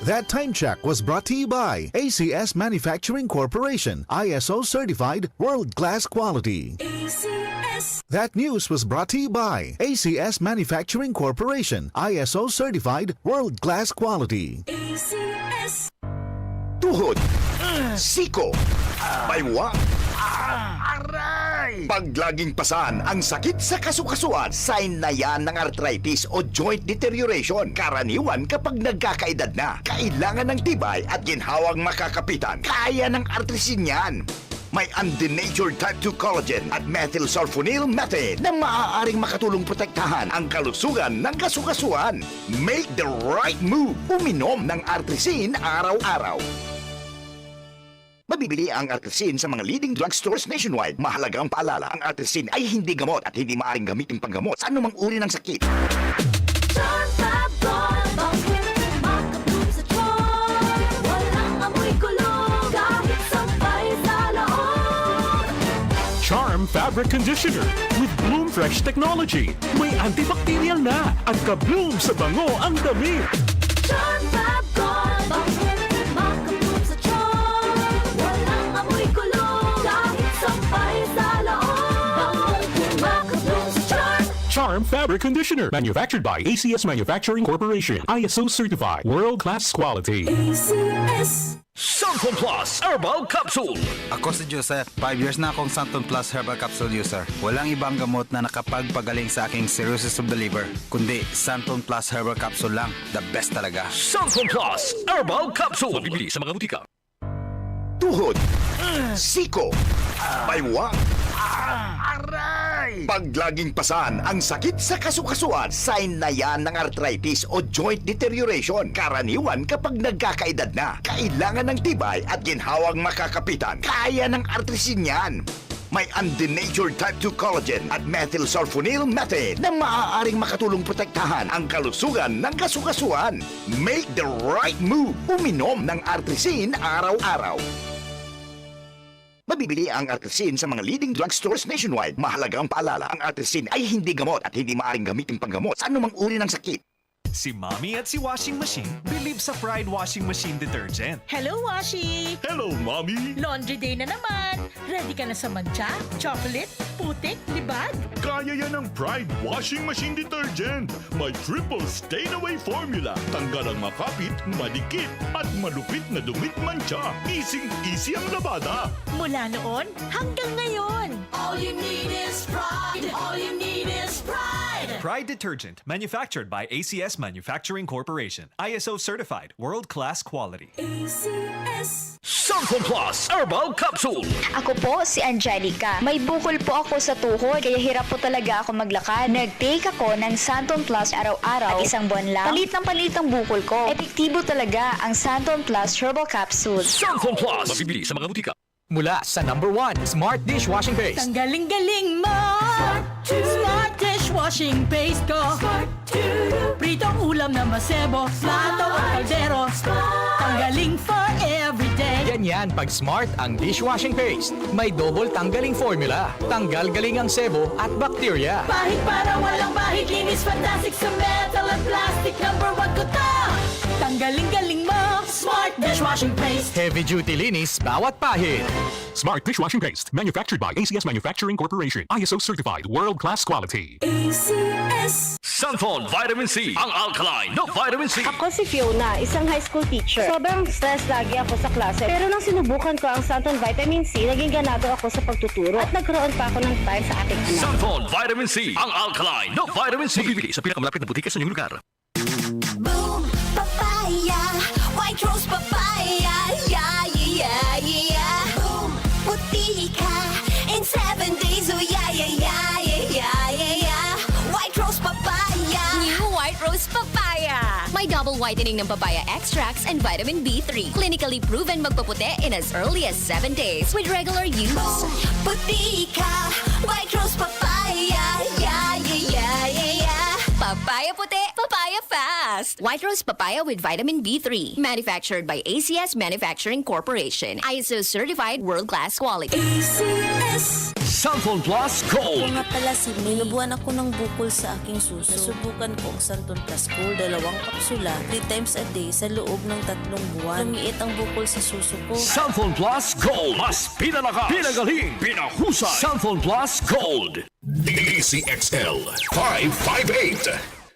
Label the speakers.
Speaker 1: That time check was brought to you by ACS Manufacturing Corporation, ISO certified world-class quality.
Speaker 2: ACS.
Speaker 1: That news was brought to you by ACS Manufacturing Corporation, ISO certified world-class quality.
Speaker 2: ACS.
Speaker 3: Tuhod, siko, baywang, aray! Pag laging pasan ang sakit sa kasukasuan, sign na yan ng arthritis o joint deterioration. Karaniwan kapag nagkakaedad na, kailangan ng tibay at ginhawang makakapitan. Kaya ng artrisin yan. May undenatured type 2 collagen at methylsulfonyl methane na maaaring makatulong protektahan ang kalusugan ng kasukasuan. Make the right move. Uminom ng artrisin araw-araw. Mabibili ang artrisin sa mga leading drugstores nationwide. Mahalagang paalala, ang artrisin ay hindi gamot at hindi maaaring gamitin panggamot sa anumang uri ng sakit.
Speaker 2: Charm Fab Gold, bangkit, makabloom sa charm. Walang amoy kulog, kahit sampay sa loob.
Speaker 4: Charm Fabric Conditioner with Bloom Fresh Technology. May antibacterial na at ka-bloom sa bango ang damit.
Speaker 2: Charm Fab Gold, bangkit, makabloom sa charm. Walang amoy kulog, kahit sampay sa loob. Makabloom sa charm.
Speaker 4: Charm Fabric Conditioner. Manufactured by ACS Manufacturing Corporation. ISO certified. World-class quality.
Speaker 2: ACS.
Speaker 5: Santon Plus Herbal Capsule.
Speaker 6: Ako si Joseph. 5 years na akong Santon Plus Herbal Capsule user. Walang ibang gamot na nakapagpagaling sa aking cirrhosis of the liver, kundi Santon Plus Herbal Capsule lang. The best talaga.
Speaker 5: Santon Plus Herbal Capsule. Mabibili sa mga butika.
Speaker 3: Tuhod, siko, baywang, aray! Pag laging pasan ang sakit sa kasukasuan, sign na yan ng arthritis o joint deterioration. Karaniwan kapag nagkakaedad na, kailangan ng tibay at ginhawang makakapitan. Kaya ng artrisin yan. May undenatured type 2 collagen at methylsulfonyl methane na maaaring makatulong protektahan ang kalusugan ng kasukasuan. Make the right move. Uminom ng artrisin araw-araw. Mabibili ang artrisin sa mga leading drugstores nationwide. Mahalagang paalala, ang artrisin ay hindi gamot at hindi maaaring gamitin panggamot sa anumang uri ng sakit.
Speaker 7: Si Mommy at si Washing Machine believe sa Pride Washing Machine Detergent.
Speaker 8: Hello, Washi!
Speaker 5: Hello, Mommy!
Speaker 8: Laundry day na naman! Ready ka na sa mancha, chocolate, putik, libag?
Speaker 5: Kaya yan ang Pride Washing Machine Detergent. May triple stain-away formula. Tanggal ang makapit, madikit, at malupit na dumit mancha. Easy ang labada.
Speaker 8: Mula noon hanggang ngayon!
Speaker 2: All you need is pride. All you need is pride.
Speaker 7: Pride Detergent, manufactured by ACS Manufacturing Corporation. ISO certified, world-class quality.
Speaker 2: ACS.
Speaker 5: Santon Plus Herbal Capsule.
Speaker 9: Ako po si Angelica. May bukol po ako sa tuhod, kaya hirap po talaga ako maglakad. Nag-take ako ng Santon Plus araw-araw at isang buwan lang. Palit ang bukol ko. Epektibo talaga ang Santon Plus Herbal Capsule.
Speaker 5: Santon Plus. Mabibili sa mga butika.
Speaker 10: Mula sa #1 Smart Dishwashing Paste.
Speaker 8: Ang galing-galing mo! Smart dishwashing paste ko! Pritong ulam na masebo, plato at kaldero. Tanggaling for everyday.
Speaker 10: Ganyan pag Smart ang dishwashing paste. May double tanggaling formula. Tanggal galing ang sebo at bakterya.
Speaker 8: Bahid para walang bahid, linis fantastic sa metal at plastic. #1 ko to! Tanggaling-galing mo! Smart dishwashing paste.
Speaker 10: Heavy duty linis bawat pahid.
Speaker 4: Smart Dishwashing Paste. Manufactured by ACS Manufacturing Corporation. ISO certified. World-class quality.
Speaker 2: ACS.
Speaker 5: Santon Vitamin C. Ang alkaline na Vitamin C.
Speaker 11: Ako si Fiona, isang high school teacher. Sobrang stress lagi ako sa klase. Pero nang sinubukan ko ang Santon Vitamin C, naging ganado ako sa pagtuturo at nagkaroon pa ako ng time sa aking anak.
Speaker 5: Santon Vitamin C. Ang alkaline na Vitamin C. Mabibili sa pinakamalapit na butika sa inyong lugar.
Speaker 2: Boom, papaya, white rose papaya, yeah, yeah, yeah. Boom, puti ka in 7 days, oh yeah, yeah, yeah, yeah, yeah, yeah. White rose papaya.
Speaker 12: New White Rose Papaya. May double whitening ng papaya extracts and vitamin B3. Clinically proven magpaputi in as early as 7 days with regular use.
Speaker 2: Boom, puti ka, white rose papaya, yeah, yeah, yeah, yeah, yeah.
Speaker 12: Papaya puti, papaya fast. White Rose Papaya with vitamin B3. Manufactured by ACS Manufacturing Corporation. ISO certified world-class quality.
Speaker 2: ACS.
Speaker 4: Santon Plus Gold.
Speaker 11: Nga pala si May, nabuhan ako ng bukol sa aking suso. Nasubukan ko ang Santon Plus Gold, 2 kapsula, 3 times a day sa loob ng 3 buwan. Lumiit ang bukol sa suso ko.
Speaker 4: Santon Plus Gold. Mas pinalakas, pinagaling, pinahusay. Santon Plus Gold.
Speaker 5: DCXL 558.